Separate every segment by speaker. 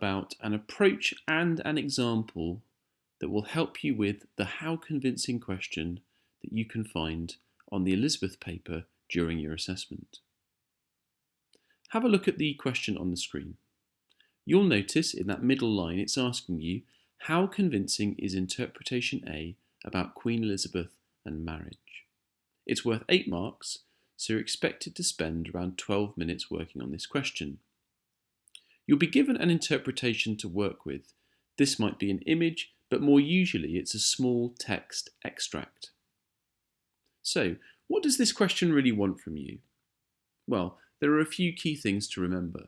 Speaker 1: about an approach and an example that will help you with the how convincing question that you can find on the Elizabeth paper during your assessment. Have a look at the question on the screen. You'll notice in that middle line it's asking you, how convincing is interpretation A about Queen Elizabeth and marriage? It's worth 8 marks, so you're expected to spend around 12 minutes working on this question. You'll be given an interpretation to work with. This might be an image, but more usually it's a small text extract. So, what does this question really want from you? Well, there are a few key things to remember.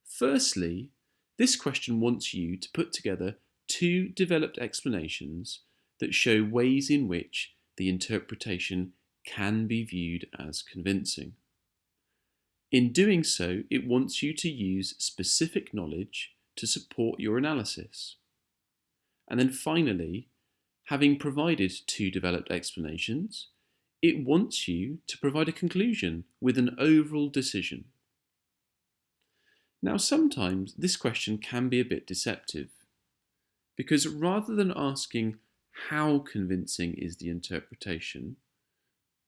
Speaker 1: Firstly, this question wants you to put together 2 developed explanations that show ways in which the interpretation can be viewed as convincing. In doing so, it wants you to use specific knowledge to support your analysis. And then finally, having provided 2 developed explanations, it wants you to provide a conclusion with an overall decision. Now, sometimes this question can be a bit deceptive, because rather than asking how convincing is the interpretation,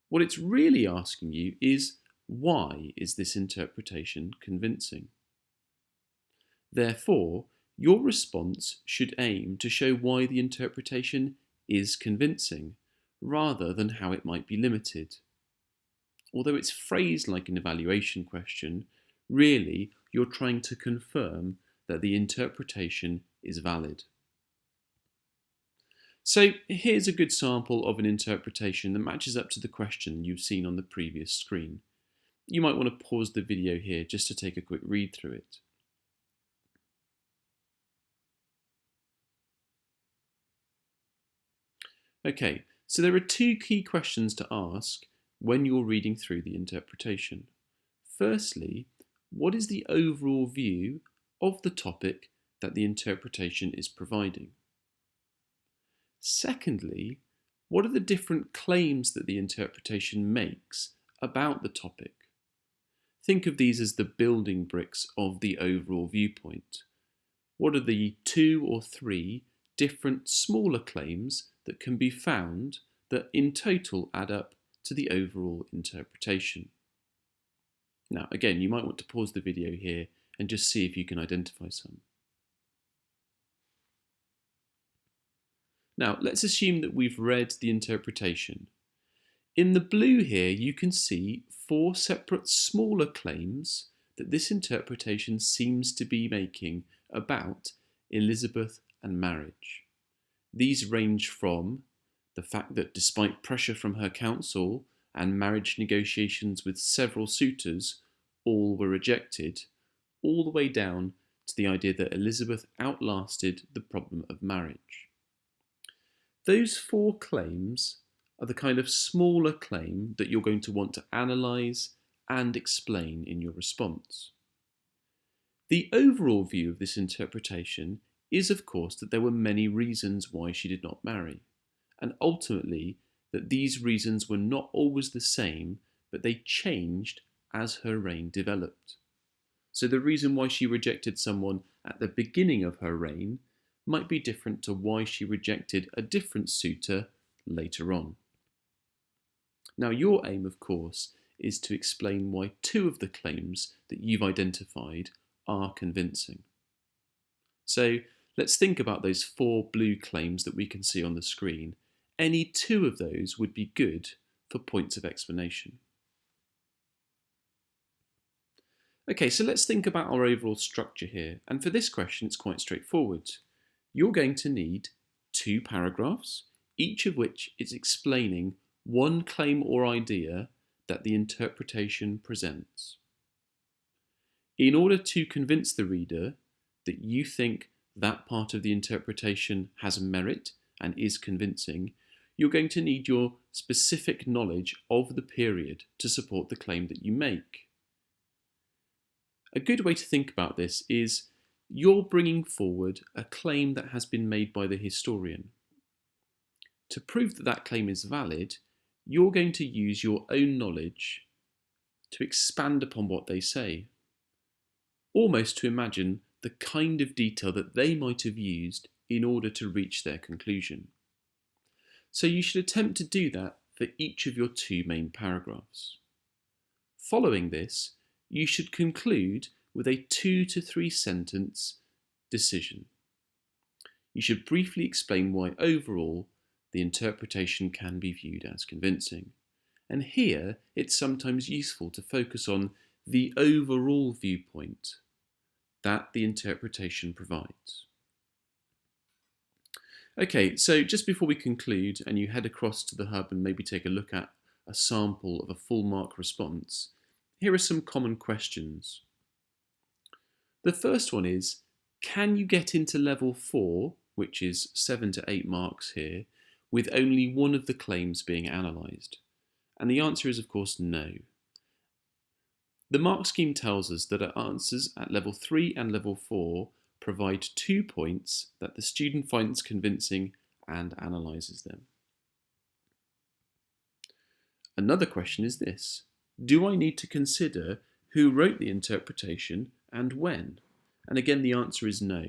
Speaker 1: what it's really asking you is, why is this interpretation convincing? Therefore, your response should aim to show why the interpretation is convincing, rather than how it might be limited. Although it's phrased like an evaluation question, really you're trying to confirm that the interpretation is valid. So here's a good sample of an interpretation that matches up to the question you've seen on the previous screen. You might want to pause the video here just to take a quick read through it. Okay, so there are 2 key questions to ask when you're reading through the interpretation. Firstly, what is the overall view of the topic that the interpretation is providing? Secondly, what are the different claims that the interpretation makes about the topic? Think of these as the building bricks of the overall viewpoint. What are the 2 or 3 different smaller claims that can be found that in total add up to the overall interpretation? Now, again, you might want to pause the video here and just see if you can identify some. Now, let's assume that we've read the interpretation. In the blue here, you can see 4 separate smaller claims that this interpretation seems to be making about Elizabeth and marriage. These range from the fact that despite pressure from her council and marriage negotiations with several suitors, all were rejected, all the way down to the idea that Elizabeth outlasted the problem of marriage. Those 4 claims are the kind of smaller claim that you're going to want to analyse and explain in your response. The overall view of this interpretation is, of course, that there were many reasons why she did not marry, and ultimately that these reasons were not always the same, but they changed as her reign developed. So the reason why she rejected someone at the beginning of her reign might be different to why she rejected a different suitor later on. Now, your aim, of course, is to explain why 2 of the claims that you've identified are convincing. So let's think about those 4 blue claims that we can see on the screen. Any 2 of those would be good for points of explanation. Okay, so let's think about our overall structure here. And for this question, it's quite straightforward. You're going to need 2 paragraphs, each of which is explaining one claim or idea that the interpretation presents. In order to convince the reader that you think that part of the interpretation has merit and is convincing, you're going to need your specific knowledge of the period to support the claim that you make. A good way to think about this is you're bringing forward a claim that has been made by the historian. To prove that that claim is valid, you're going to use your own knowledge to expand upon what they say, almost to imagine the the kind of detail that they might have used in order to reach their conclusion. So you should attempt to do that for each of your 2 main paragraphs. Following this, you should conclude with a 2 to 3 sentence decision. You should briefly explain why overall the interpretation can be viewed as convincing. And here it's sometimes useful to focus on the overall viewpoint that the interpretation provides. Okay, so just before we conclude and you head across to the hub and maybe take a look at a sample of a full mark response, here are some common questions. The first one is, can you get into level 4, which is 7 to 8 marks here, with only one of the claims being analysed? And the answer is, of course, no. The mark scheme tells us that our answers at level 3 and level 4 provide 2 points that the student finds convincing and analyses them. Another question is this: do I need to consider who wrote the interpretation and when? And again, the answer is no.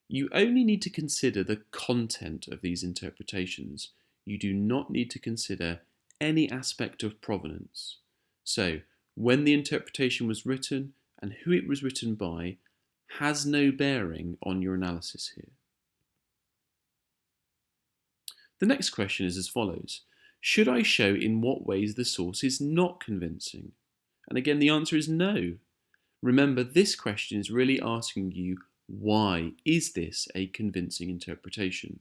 Speaker 1: You only need to consider the content of these interpretations. You do not need to consider any aspect of provenance. So, when the interpretation was written and who it was written by has no bearing on your analysis here. The next question is as follows: should I show in what ways the source is not convincing? And again, the answer is no. Remember, this question is really asking you, why is this a convincing interpretation?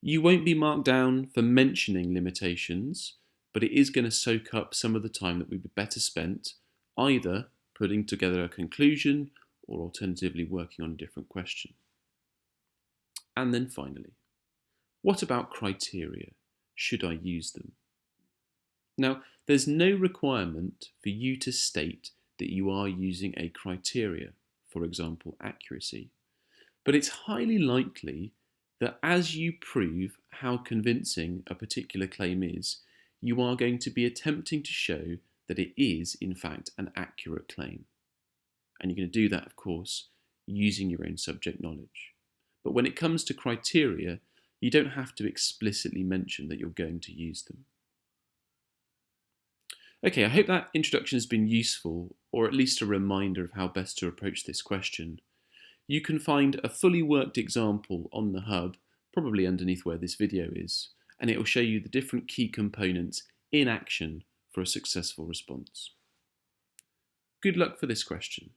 Speaker 1: You won't be marked down for mentioning limitations, but it is going to soak up some of the time that would be better spent either putting together a conclusion or alternatively working on a different question. And then finally, what about criteria? Should I use them? Now, there's no requirement for you to state that you are using a criteria, for example, accuracy, but it's highly likely that as you prove how convincing a particular claim is, you are going to be attempting to show that it is, in fact, an accurate claim. And you're going to do that, of course, using your own subject knowledge. But when it comes to criteria, you don't have to explicitly mention that you're going to use them. Okay, I hope that introduction has been useful, or at least a reminder of how best to approach this question. You can find a fully worked example on the hub, probably underneath where this video is, and it will show you the different key components in action for a successful response. Good luck for this question.